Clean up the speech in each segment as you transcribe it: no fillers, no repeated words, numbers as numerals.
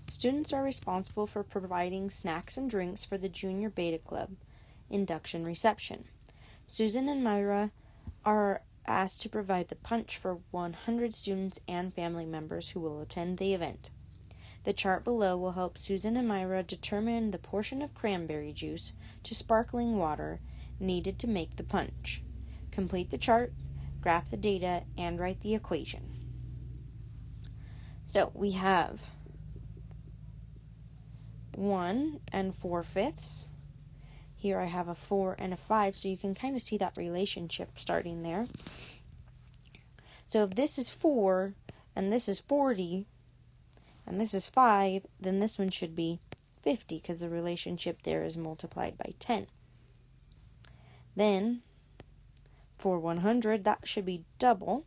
Students are responsible for providing snacks and drinks for the Junior Beta Club induction reception. Susan and Myra are asked to provide the punch for 100 students and family members who will attend the event. The chart below will help Susan and Myra determine the portion of cranberry juice to sparkling water needed to make the punch. Complete the chart, graph the data, and write the equation. So we have 1 and 4/5. Here I have a 4 and a 5, so you can kind of see that relationship starting there. So if this is 4, and this is 40, and this is 5, then this one should be 50, because the relationship there is multiplied by 10. Then, for 100, that should be double.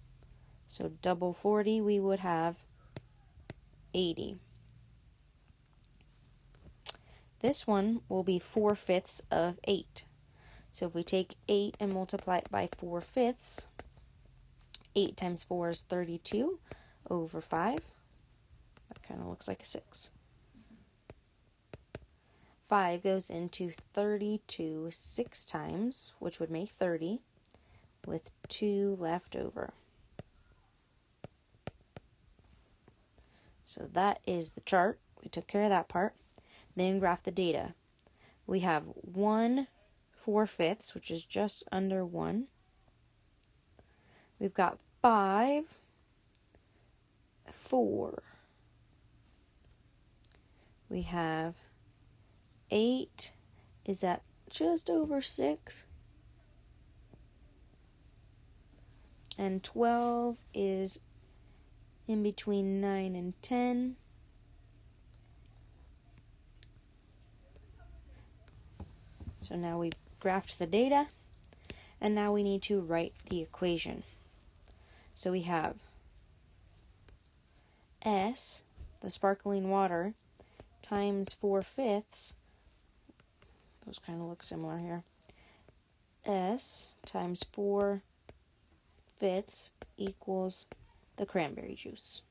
So double 40, we would have 80. This one will be 4/5 of 8. So if we take 8 and multiply it by 4/5, 8 times 4 is 32 over 5. That kind of looks like a 6. 5 goes into 32 6 times, which would make 30, with 2 left over. So that is the chart. We took care of that part. Then graph the data. We have 1 4/5, which is just under 1. We've got 5, 4. We have 8 is at just over 6. And 12 is in between 9 and 10. So now we've graphed the data, and now we need to write the equation. So we have S, the sparkling water, times 4/5. Those kind of look similar here. S times 4/5 equals the cranberry juice.